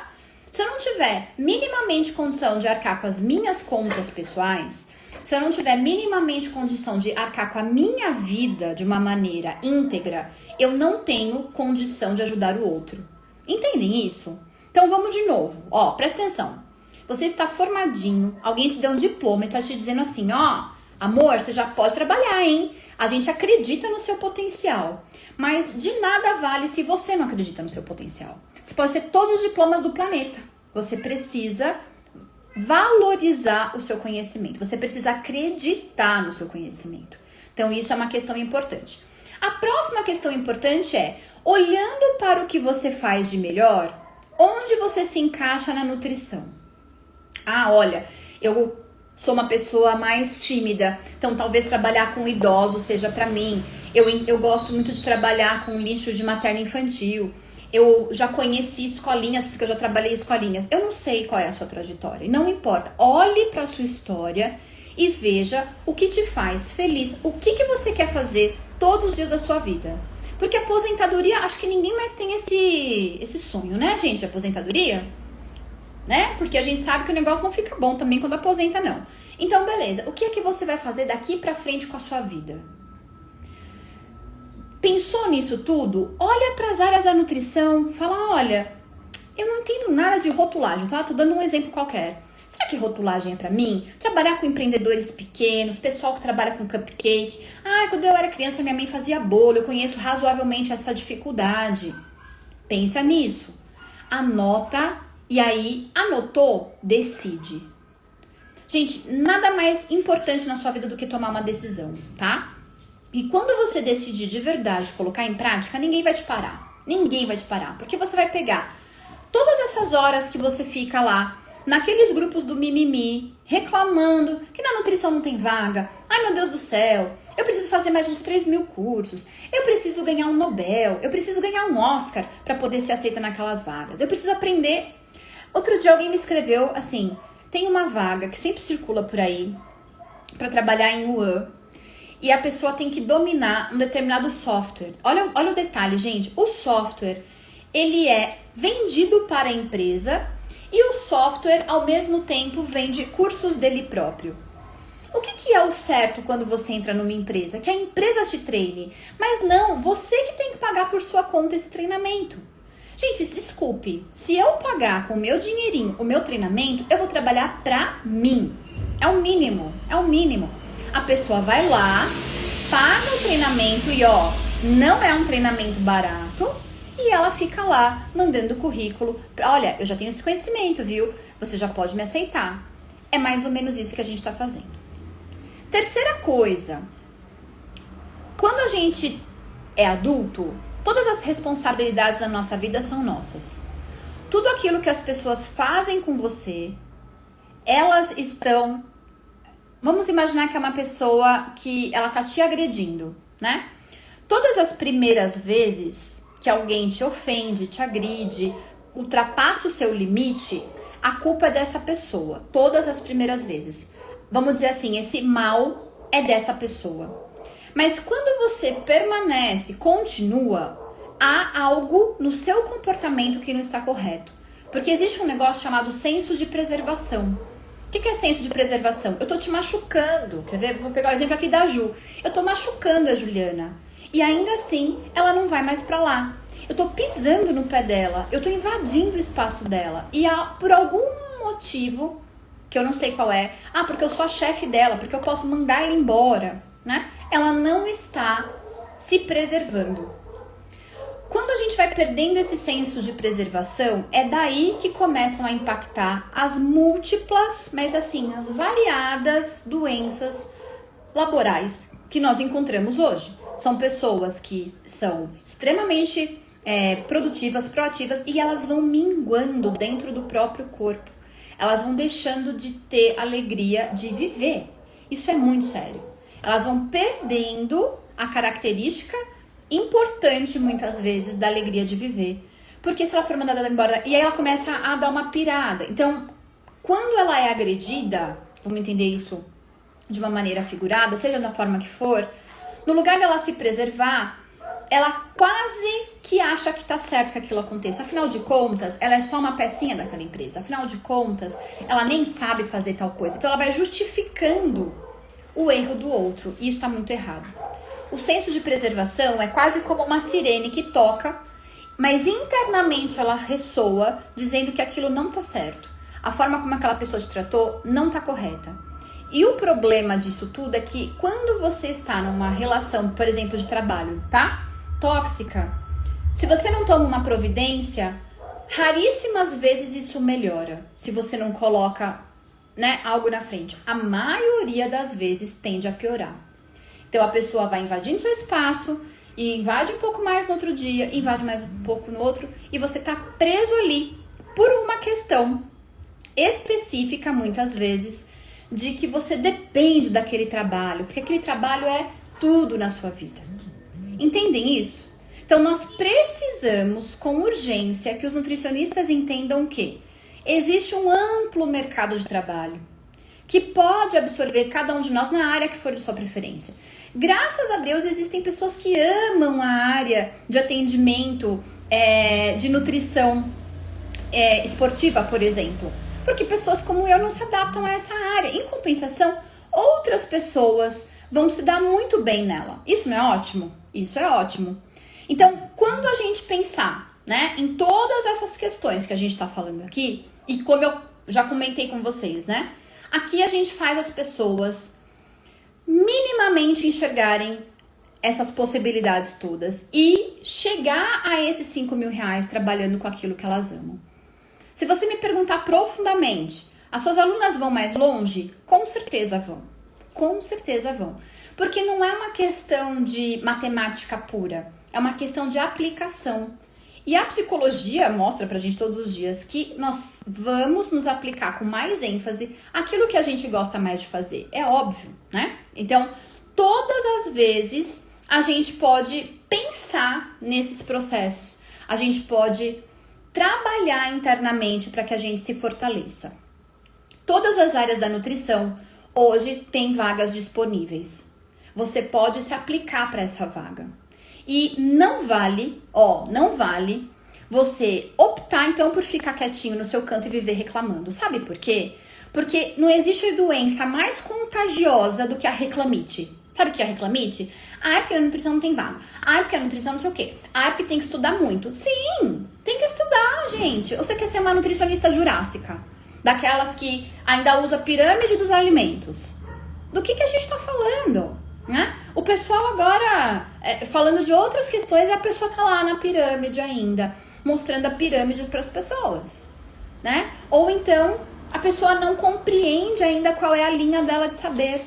Se eu não tiver minimamente condição de arcar com as minhas contas pessoais, se eu não tiver minimamente condição de arcar com a minha vida de uma maneira íntegra, eu não tenho condição de ajudar o outro. Entendem isso? Então vamos de novo. Ó, presta atenção. Você está formadinho, alguém te deu um diploma e está te dizendo assim, ó, amor, você já pode trabalhar, hein? A gente acredita no seu potencial. Mas de nada vale se você não acredita no seu potencial. Você pode ter todos os diplomas do planeta. Você precisa valorizar o seu conhecimento. Você precisa acreditar no seu conhecimento. Então isso é uma questão importante. A próxima questão importante é, olhando para o que você faz de melhor, onde você se encaixa na nutrição? Ah, olha, eu sou uma pessoa mais tímida, então talvez trabalhar com idosos seja para mim. Eu gosto muito de trabalhar com lixo de materno infantil. Eu já conheci escolinhas, porque eu já trabalhei em escolinhas. Eu não sei qual é a sua trajetória, não importa. Olhe para a sua história e veja o que te faz feliz. O que você quer fazer todos os dias da sua vida? Porque aposentadoria, acho que ninguém mais tem esse sonho, né, gente? Aposentadoria, né? Porque a gente sabe que o negócio não fica bom também quando aposenta, não. Então, beleza. O que é que você vai fazer daqui pra frente com a sua vida? Pensou nisso tudo? Olha para as áreas da nutrição, fala, olha, eu não entendo nada de rotulagem, tá? Tô dando um exemplo qualquer. Será que rotulagem é pra mim? Trabalhar com empreendedores pequenos, pessoal que trabalha com cupcake. Ah, quando eu era criança, minha mãe fazia bolo, eu conheço razoavelmente essa dificuldade. Pensa nisso. Anota e aí, anotou, decide. Gente, nada mais importante na sua vida do que tomar uma decisão, tá? E quando você decidir de verdade colocar em prática, ninguém vai te parar. Ninguém vai te parar, porque você vai pegar todas essas horas que você fica lá naqueles grupos do mimimi, reclamando que na nutrição não tem vaga. Ai, meu Deus do céu, eu preciso fazer mais uns 3.000 cursos. Eu preciso ganhar um Nobel. Eu preciso ganhar um Oscar para poder ser aceita naquelas vagas. Eu preciso aprender. Outro dia alguém me escreveu assim, tem uma vaga que sempre circula por aí para trabalhar em Wuhan. E a pessoa tem que dominar um determinado software. Olha o detalhe, gente. O software, ele é vendido para a empresa e o software, ao mesmo tempo, vende cursos dele próprio. O que é o certo quando você entra numa empresa? Que a empresa te treine. Mas não, você que tem que pagar por sua conta esse treinamento. Gente, desculpe. Se eu pagar com o meu dinheirinho o meu treinamento, eu vou trabalhar pra mim. É o mínimo, é o mínimo. A pessoa vai lá, paga o treinamento e ó, não é um treinamento barato e ela fica lá mandando currículo. Olha, eu já tenho esse conhecimento, viu? Você já pode me aceitar. É mais ou menos isso que a gente tá fazendo. Terceira coisa, quando a gente é adulto, todas as responsabilidades da nossa vida são nossas. Tudo aquilo que as pessoas fazem com você, elas estão... Vamos imaginar que é uma pessoa que ela tá te agredindo, né? Todas as primeiras vezes que alguém te ofende, te agride, ultrapassa o seu limite, a culpa é dessa pessoa. Todas as primeiras vezes. Vamos dizer assim, esse mal é dessa pessoa. Mas quando você permanece, continua, há algo no seu comportamento que não está correto. Porque existe um negócio chamado senso de preservação. O que é senso de preservação? Eu tô te machucando. Quer ver? Vou pegar o exemplo aqui da Ju. Eu tô machucando a Juliana. E ainda assim, ela não vai mais pra lá. Eu tô pisando no pé dela. Eu tô invadindo o espaço dela. E por algum motivo, que eu não sei qual é. Porque eu sou a chefe dela. Porque eu posso mandar ela embora, né? Ela não está se preservando. Quando a gente vai perdendo esse senso de preservação, é daí que começam a impactar as múltiplas, mas assim, as variadas doenças laborais que nós encontramos hoje. São pessoas que são extremamente produtivas, proativas, e elas vão minguando dentro do próprio corpo. Elas vão deixando de ter alegria de viver. Isso é muito sério. Elas vão perdendo a característica importante, muitas vezes, da alegria de viver. Porque se ela for mandada embora, e aí ela começa a dar uma pirada. Então, quando ela é agredida, vamos entender isso de uma maneira figurada, seja da forma que for, no lugar dela se preservar, ela quase que acha que tá certo que aquilo aconteça. Afinal de contas, ela é só uma pecinha daquela empresa. Afinal de contas, ela nem sabe fazer tal coisa. Então ela vai justificando o erro do outro. E isso tá muito errado. O senso de preservação é quase como uma sirene que toca, mas internamente ela ressoa, dizendo que aquilo não tá certo. A forma como aquela pessoa te tratou não tá correta. E o problema disso tudo é que quando você está numa relação, por exemplo, de trabalho, tá? Tóxica, se você não toma uma providência, raríssimas vezes isso melhora. Se você não coloca, né, algo na frente. A maioria das vezes tende a piorar. Então a pessoa vai invadindo seu espaço, e invade um pouco mais no outro dia, invade mais um pouco no outro, e você tá preso ali por uma questão específica, muitas vezes, de que você depende daquele trabalho, porque aquele trabalho é tudo na sua vida. Entendem isso? Então nós precisamos, com urgência, que os nutricionistas entendam que existe um amplo mercado de trabalho que pode absorver cada um de nós na área que for de sua preferência. Graças a Deus existem pessoas que amam a área de atendimento, de nutrição esportiva, por exemplo. Porque pessoas como eu não se adaptam a essa área. Em compensação, outras pessoas vão se dar muito bem nela. Isso não é ótimo? Isso é ótimo. Então, quando a gente pensar, né, em todas essas questões que a gente está falando aqui, e como eu já comentei com vocês, né? Aqui a gente faz as pessoas minimamente enxergarem essas possibilidades todas e chegar a esses 5 mil reais trabalhando com aquilo que elas amam. Se você me perguntar profundamente, as suas alunas vão mais longe? Com certeza vão. Com certeza vão. Porque não é uma questão de matemática pura, é uma questão de aplicação. E a psicologia mostra pra gente todos os dias que nós vamos nos aplicar com mais ênfase aquilo que a gente gosta mais de fazer. É óbvio, né? Então, todas as vezes a gente pode pensar nesses processos. A gente pode trabalhar internamente para que a gente se fortaleça. Todas as áreas da nutrição hoje têm vagas disponíveis. Você pode se aplicar para essa vaga. E não vale você optar então por ficar quietinho no seu canto e viver reclamando. Sabe por quê? Porque não existe doença mais contagiosa do que a reclamite. Sabe o que é a reclamite? É porque a nutrição não tem vaga. É porque a nutrição não sei o quê. É porque tem que estudar muito. Sim, tem que estudar, gente. Ou você quer ser uma nutricionista jurássica? Daquelas que ainda usa a pirâmide dos alimentos. Do que a gente tá falando? Né? O pessoal agora, falando de outras questões, e a pessoa tá lá na pirâmide ainda, mostrando a pirâmide para as pessoas, né? Ou então, a pessoa não compreende ainda qual é a linha dela de saber.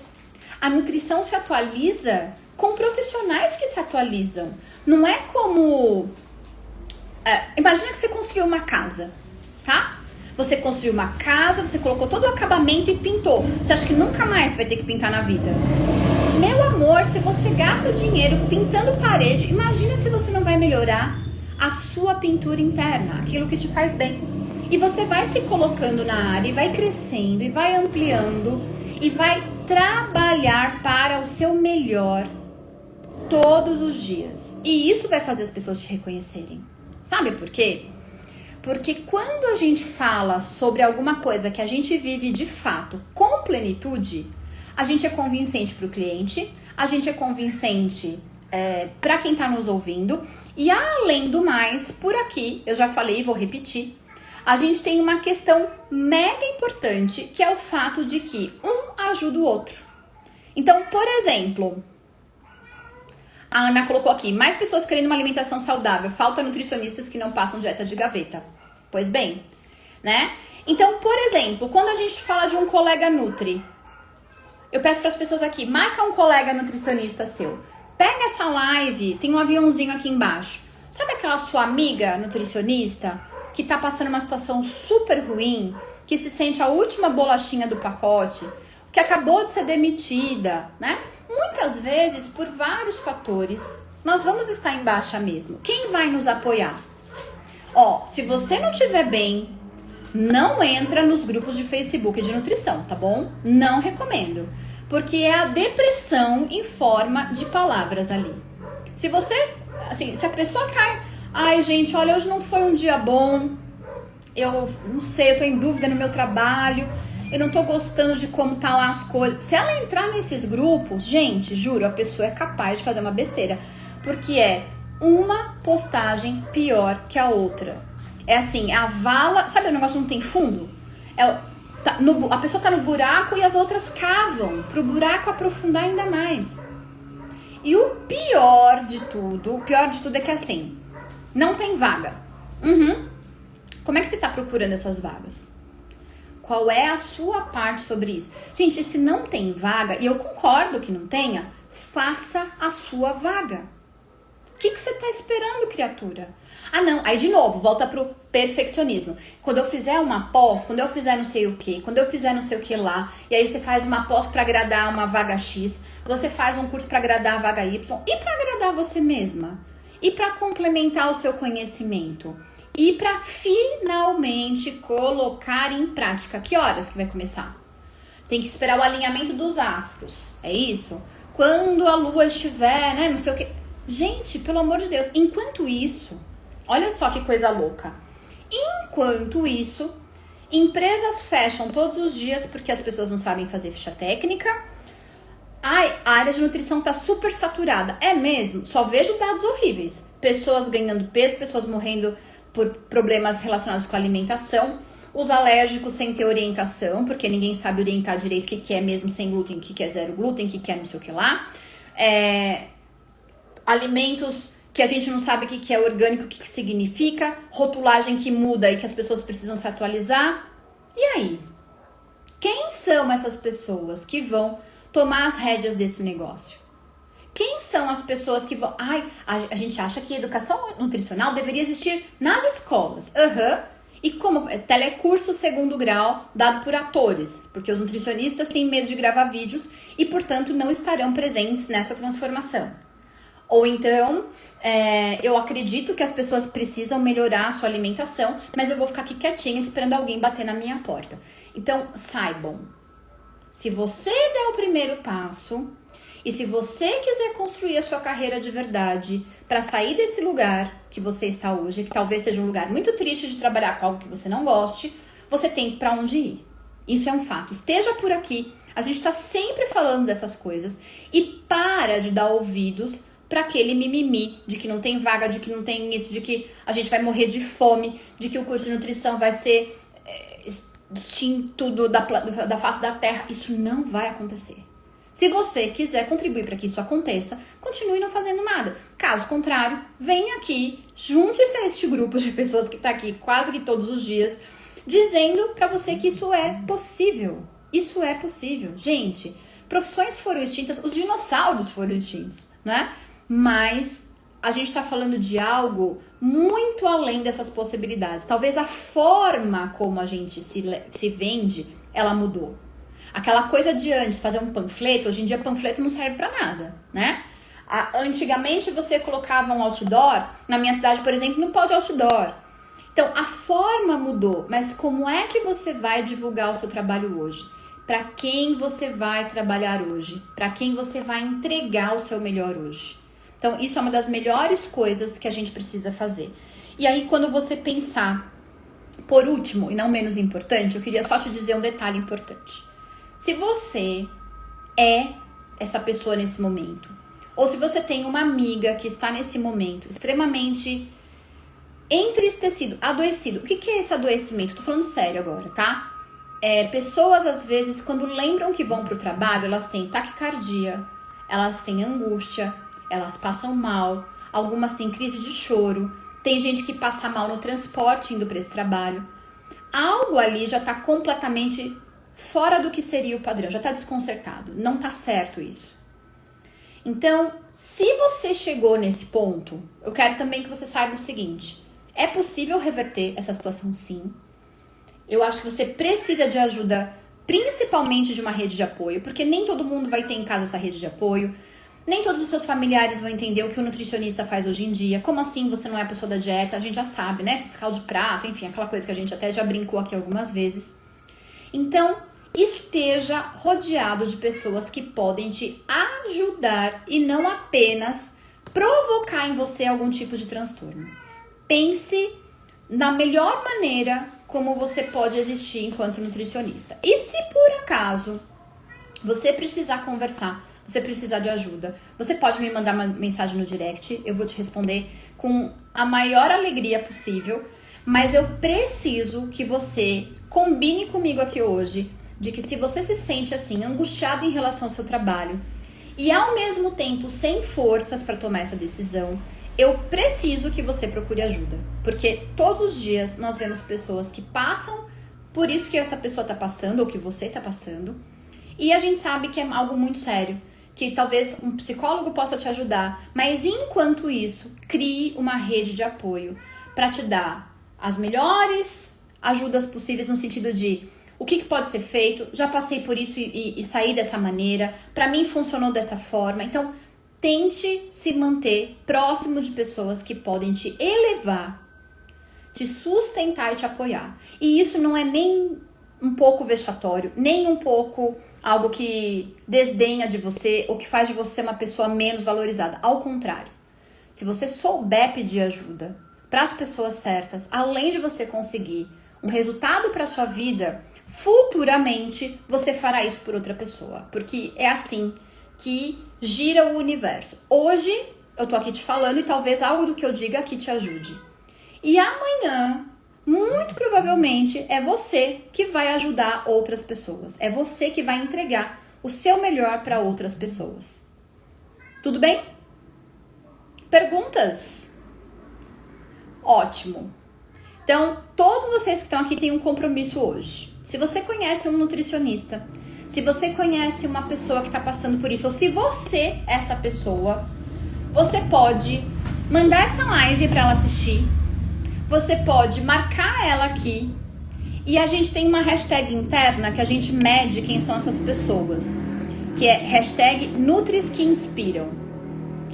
A nutrição se atualiza com profissionais que se atualizam. Não é como... imagina que você construiu uma casa, tá? Você construiu uma casa, você colocou todo o acabamento e pintou. Você acha que nunca mais vai ter que pintar na vida? Meu amor, se você gasta dinheiro pintando parede, imagina se você não vai melhorar a sua pintura interna, aquilo que te faz bem. E você vai se colocando na área e vai crescendo e vai ampliando e vai trabalhar para o seu melhor todos os dias. E isso vai fazer as pessoas te reconhecerem. Sabe por quê? Porque quando a gente fala sobre alguma coisa que a gente vive de fato com plenitude, a gente é convincente para o cliente, a gente é convincente para quem está nos ouvindo. E além do mais, por aqui, eu já falei e vou repetir, a gente tem uma questão mega importante, que é o fato de que um ajuda o outro. Então, por exemplo, a Ana colocou aqui, mais pessoas querendo uma alimentação saudável, falta nutricionistas que não passam dieta de gaveta. Pois bem, né? Então, por exemplo, quando a gente fala de um colega nutri, eu peço para as pessoas aqui, marca um colega nutricionista seu. Pega essa live, tem um aviãozinho aqui embaixo. Sabe aquela sua amiga nutricionista que tá passando uma situação super ruim, que se sente a última bolachinha do pacote, que acabou de ser demitida, né? Muitas vezes, por vários fatores, nós vamos estar em baixa mesmo. Quem vai nos apoiar? Ó, se você não estiver bem, não entra nos grupos de Facebook de nutrição, tá bom? Não recomendo. Porque é a depressão em forma de palavras ali. Se você, assim, se a pessoa cai, ai gente, olha, hoje não foi um dia bom, eu não sei, eu tô em dúvida no meu trabalho, eu não tô gostando de como tá lá as coisas. Se ela entrar nesses grupos, gente, juro, a pessoa é capaz de fazer uma besteira. Porque é uma postagem pior que a outra. É assim, a vala, sabe o negócio não tem fundo? A pessoa tá no buraco e as outras cavam pro buraco aprofundar ainda mais. E o pior de tudo é que assim, não tem vaga. Como é que você tá procurando essas vagas? Qual é a sua parte sobre isso? Gente, se não tem vaga, e eu concordo que não tenha, faça a sua vaga. O que você tá esperando, criatura? Ah, não. Aí, de novo, volta pro perfeccionismo. Quando eu fizer uma pós, quando eu fizer não sei o que, quando eu fizer não sei o que lá, e aí você faz uma pós pra agradar uma vaga X, você faz um curso pra agradar a vaga Y, e pra agradar você mesma? E pra complementar o seu conhecimento? E pra finalmente colocar em prática? Que horas que vai começar? Tem que esperar o alinhamento dos astros. É isso? Quando a lua estiver, né, não sei o que... Gente, pelo amor de Deus, enquanto isso, olha só que coisa louca. Enquanto isso, empresas fecham todos os dias porque as pessoas não sabem fazer ficha técnica. Ai, a área de nutrição tá super saturada. É mesmo? Só vejo dados horríveis. Pessoas ganhando peso, pessoas morrendo por problemas relacionados com a alimentação. Os alérgicos sem ter orientação, porque ninguém sabe orientar direito o que é mesmo sem glúten, o que é zero glúten, o que é não sei o que lá. Alimentos que a gente não sabe o que é orgânico, o que significa, rotulagem que muda e que as pessoas precisam se atualizar. E aí? Quem são essas pessoas que vão tomar as rédeas desse negócio? Quem são as pessoas que vão... Ai, a gente acha que educação nutricional deveria existir nas escolas. E como telecurso segundo grau dado por atores, porque os nutricionistas têm medo de gravar vídeos e, portanto, não estarão presentes nessa transformação. Ou então, eu acredito que as pessoas precisam melhorar a sua alimentação, mas eu vou ficar aqui quietinha esperando alguém bater na minha porta. Então, saibam, se você der o primeiro passo e se você quiser construir a sua carreira de verdade para sair desse lugar que você está hoje, que talvez seja um lugar muito triste de trabalhar com algo que você não goste, você tem para onde ir. Isso é um fato. Esteja por aqui. A gente está sempre falando dessas coisas e para de dar ouvidos para aquele mimimi de que não tem vaga, de que não tem isso, de que a gente vai morrer de fome, de que o curso de nutrição vai ser extinto da face da terra. Isso não vai acontecer. Se você quiser contribuir para que isso aconteça, continue não fazendo nada. Caso contrário, venha aqui, junte-se a este grupo de pessoas que está aqui quase que todos os dias, dizendo para você que isso é possível. Isso é possível. Gente, profissões foram extintas, os dinossauros foram extintos, né? Mas a gente está falando de algo muito além dessas possibilidades. Talvez a forma como a gente se vende, ela mudou. Aquela coisa de antes, fazer um panfleto, hoje em dia panfleto não serve para nada, né? Antigamente você colocava um outdoor, na minha cidade, por exemplo, não pode outdoor. Então a forma mudou, mas como é que você vai divulgar o seu trabalho hoje? Para quem você vai trabalhar hoje? Para quem você vai entregar o seu melhor hoje? Então, isso é uma das melhores coisas que a gente precisa fazer. E aí, quando você pensar, por último, e não menos importante, eu queria só te dizer um detalhe importante. Se você é essa pessoa nesse momento, ou se você tem uma amiga que está nesse momento extremamente entristecido, adoecido. O que é esse adoecimento? Tô falando sério agora, tá? Pessoas, às vezes, quando lembram que vão pro trabalho, elas têm taquicardia, elas têm angústia, elas passam mal, algumas têm crise de choro, tem gente que passa mal no transporte indo para esse trabalho. Algo ali já tá completamente fora do que seria o padrão, já tá desconcertado, não tá certo isso. Então, se você chegou nesse ponto, eu quero também que você saiba o seguinte: é possível reverter essa situação, sim. Eu acho que você precisa de ajuda, principalmente de uma rede de apoio, porque nem todo mundo vai ter em casa essa rede de apoio. Nem todos os seus familiares vão entender o que o nutricionista faz hoje em dia. Como assim você não é a pessoa da dieta? A gente já sabe, né? Fiscal de prato, enfim, aquela coisa que a gente até já brincou aqui algumas vezes. Então, esteja rodeado de pessoas que podem te ajudar e não apenas provocar em você algum tipo de transtorno. Pense na melhor maneira como você pode existir enquanto nutricionista. E se por acaso você precisar conversar, você precisar de ajuda, você pode me mandar uma mensagem no direct, eu vou te responder com a maior alegria possível, mas eu preciso que você combine comigo aqui hoje de que se você se sente assim, angustiado em relação ao seu trabalho e ao mesmo tempo sem forças para tomar essa decisão, eu preciso que você procure ajuda, porque todos os dias nós vemos pessoas que passam por isso que essa pessoa está passando ou que você está passando, e a gente sabe que é algo muito sério, que talvez um psicólogo possa te ajudar, mas enquanto isso, crie uma rede de apoio para te dar as melhores ajudas possíveis no sentido de o que pode ser feito, já passei por isso e saí dessa maneira, para mim funcionou dessa forma. Então, tente se manter próximo de pessoas que podem te elevar, te sustentar e te apoiar. E isso não é nem um pouco vexatório, nem um pouco algo que desdenha de você ou que faz de você uma pessoa menos valorizada. Ao contrário, se você souber pedir ajuda para as pessoas certas, além de você conseguir um resultado para sua vida, futuramente você fará isso por outra pessoa, porque é assim que gira o universo. Hoje eu tô aqui te falando e talvez algo do que eu diga aqui te ajude. E amanhã, muito provavelmente, é você que vai ajudar outras pessoas. É você que vai entregar o seu melhor para outras pessoas. Tudo bem? Perguntas? Ótimo. Então, todos vocês que estão aqui têm um compromisso hoje. Se você conhece um nutricionista, se você conhece uma pessoa que está passando por isso, ou se você é essa pessoa, você pode mandar essa live para ela assistir. Você pode marcar ela aqui. E a gente tem uma hashtag interna que a gente mede quem são essas pessoas, que é hashtag Nutris que Inspiram.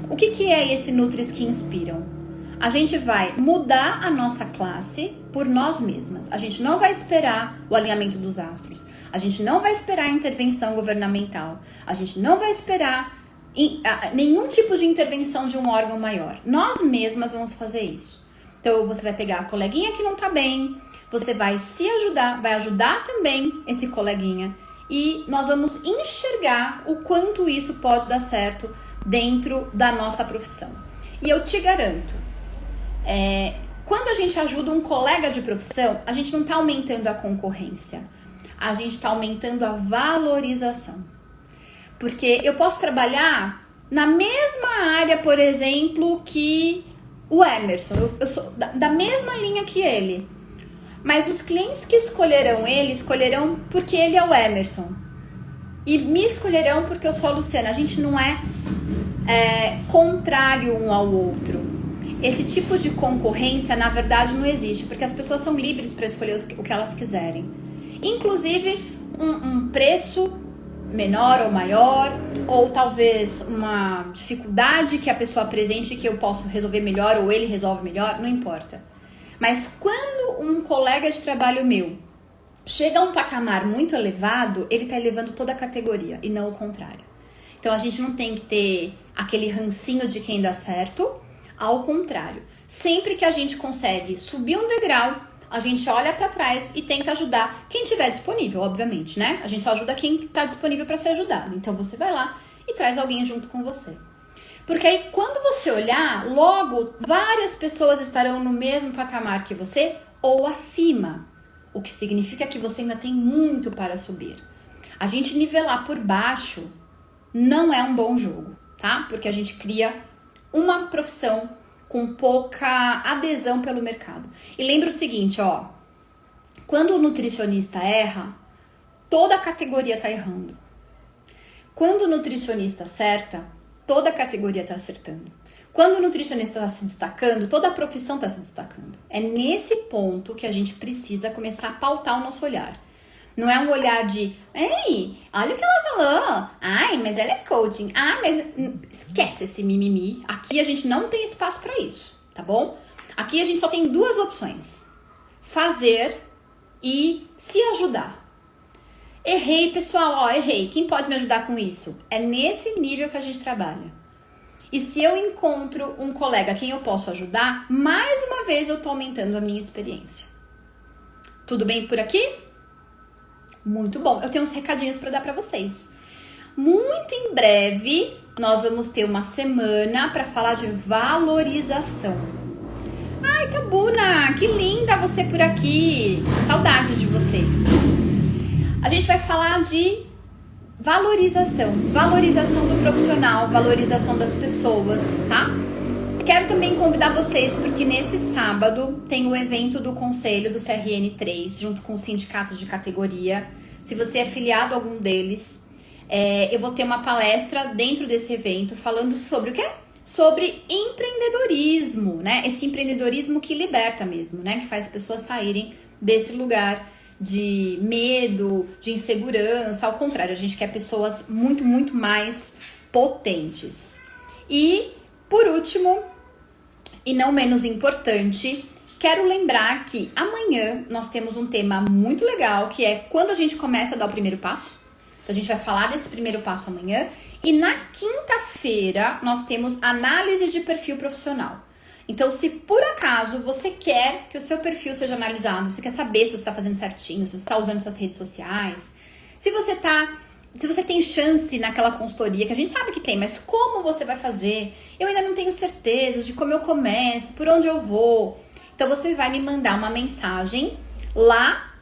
O que é esse Nutris que Inspiram? A gente vai mudar a nossa classe por nós mesmas. A gente não vai esperar o alinhamento dos astros. A gente não vai esperar a intervenção governamental. A gente não vai esperar nenhum tipo de intervenção de um órgão maior. Nós mesmas vamos fazer isso. Então, você vai pegar a coleguinha que não tá bem, você vai se ajudar, vai ajudar também esse coleguinha. E nós vamos enxergar o quanto isso pode dar certo dentro da nossa profissão. E eu te garanto, quando a gente ajuda um colega de profissão, a gente não está aumentando a concorrência, a gente está aumentando a valorização. Porque eu posso trabalhar na mesma área, por exemplo, que o Emerson, eu sou da mesma linha que ele, mas os clientes que escolherão ele, escolherão porque ele é o Emerson, e me escolherão porque eu sou a Luciana. A gente não é contrário um ao outro. Esse tipo de concorrência, na verdade, não existe, porque as pessoas são livres para escolher o que elas quiserem. Inclusive, um preço menor ou maior, ou talvez uma dificuldade que a pessoa apresente que eu posso resolver melhor, ou ele resolve melhor, não importa. Mas quando um colega de trabalho meu chega a um patamar muito elevado, ele está elevando toda a categoria, e não o contrário. Então a gente não tem que ter aquele rancinho de quem dá certo, ao contrário. Sempre que a gente consegue subir um degrau, a gente olha para trás e tenta ajudar quem tiver disponível, obviamente, né? A gente só ajuda quem tá disponível para ser ajudado. Então você vai lá e traz alguém junto com você. Porque aí quando você olhar, logo várias pessoas estarão no mesmo patamar que você ou acima. O que significa que você ainda tem muito para subir. A gente nivelar por baixo não é um bom jogo, tá? Porque a gente cria uma profissão com pouca adesão pelo mercado. E lembra o seguinte, ó. Quando o nutricionista erra, toda a categoria tá errando. Quando o nutricionista acerta, toda a categoria tá acertando. Quando o nutricionista está se destacando, toda a profissão está se destacando. É nesse ponto que a gente precisa começar a pautar o nosso olhar. Não é um olhar de, ei, olha o que ela falou. Ai, mas ela é coaching. Ah, mas esquece esse mimimi. Aqui a gente não tem espaço para isso, tá bom? Aqui a gente só tem duas opções. Fazer e se ajudar. Errei, pessoal, ó, errei. Quem pode me ajudar com isso? É nesse nível que a gente trabalha. E se eu encontro um colega a quem eu posso ajudar, mais uma vez eu tô aumentando a minha experiência. Tudo bem por aqui? Muito bom. Eu tenho uns recadinhos para dar para vocês. Muito em breve, nós vamos ter uma semana para falar de valorização. Ai, Tabuna, que linda você por aqui. Saudades de você. A gente vai falar de valorização do profissional, valorização das pessoas, tá? Quero também convidar vocês, porque nesse sábado tem o evento do Conselho do CRN3, junto com os sindicatos de categoria. Se você é filiado a algum deles, eu vou ter uma palestra dentro desse evento falando sobre o quê? Sobre empreendedorismo, né? Esse empreendedorismo que liberta mesmo, né? Que faz as pessoas saírem desse lugar de medo, de insegurança. Ao contrário, a gente quer pessoas muito, muito mais potentes. E, por último, e não menos importante, quero lembrar que amanhã nós temos um tema muito legal, que é quando a gente começa a dar o primeiro passo. Então, a gente vai falar desse primeiro passo amanhã. E na quinta-feira, nós temos análise de perfil profissional. Então, se por acaso você quer que o seu perfil seja analisado, você quer saber se você está fazendo certinho, se você está usando suas redes sociais, se você tem chance naquela consultoria, que a gente sabe que tem, mas como você vai fazer? Eu ainda não tenho certeza de como eu começo, por onde eu vou. Então, você vai me mandar uma mensagem lá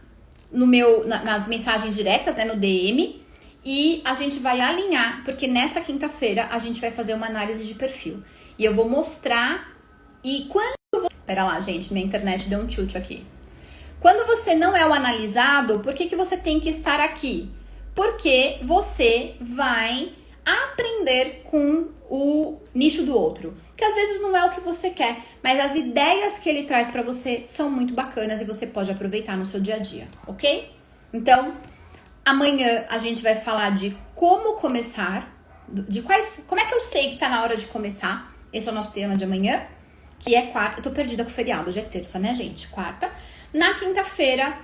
no nas mensagens diretas, né, no DM, e a gente vai alinhar, porque nessa quinta-feira a gente vai fazer uma análise de perfil. E eu vou mostrar. E quando... Pera lá, gente, minha internet deu um tilt aqui. Quando você não é o analisado, por que você tem que estar aqui? Porque você vai aprender com o nicho do outro. Que às vezes não é o que você quer, mas as ideias que ele traz pra você são muito bacanas e você pode aproveitar no seu dia a dia, ok? Então, amanhã a gente vai falar de como começar, como é que eu sei que tá na hora de começar. Esse é o nosso tema de amanhã. Que é quarta, eu tô perdida com o feriado, hoje é terça, né, gente? Quarta. Na quinta-feira,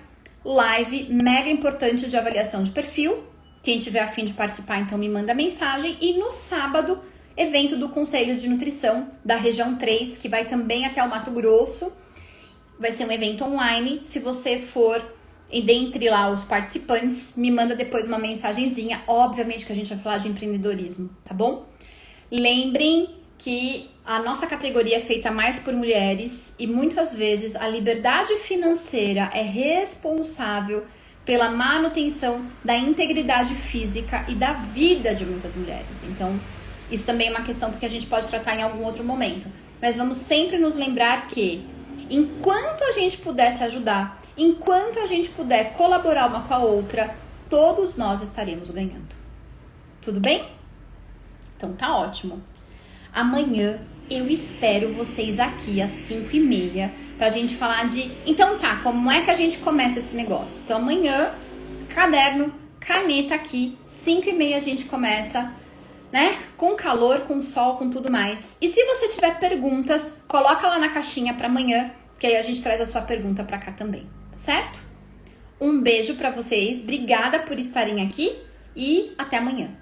live mega importante de avaliação de perfil. Quem tiver a fim de participar, então me manda mensagem. E no sábado, evento do Conselho de Nutrição da região 3, que vai também até o Mato Grosso. Vai ser um evento online. Se você for e dentre lá os participantes, me manda depois uma mensagenzinha. Obviamente que a gente vai falar de empreendedorismo, tá bom? Lembrem que a nossa categoria é feita mais por mulheres e muitas vezes a liberdade financeira é responsável pela manutenção da integridade física e da vida de muitas mulheres. Então, isso também é uma questão que a gente pode tratar em algum outro momento. Mas vamos sempre nos lembrar que, enquanto a gente puder se ajudar, enquanto a gente puder colaborar uma com a outra, todos nós estaremos ganhando. Tudo bem? Então tá ótimo. Amanhã eu espero vocês aqui às 5h30 pra gente falar de... Então tá, como é que a gente começa esse negócio? Então amanhã, caderno, caneta aqui, 5h30 a gente começa, né? Com calor, com sol, com tudo mais. E se você tiver perguntas, coloca lá na caixinha pra amanhã, que aí a gente traz a sua pergunta pra cá também, certo? Um beijo pra vocês, obrigada por estarem aqui e até amanhã.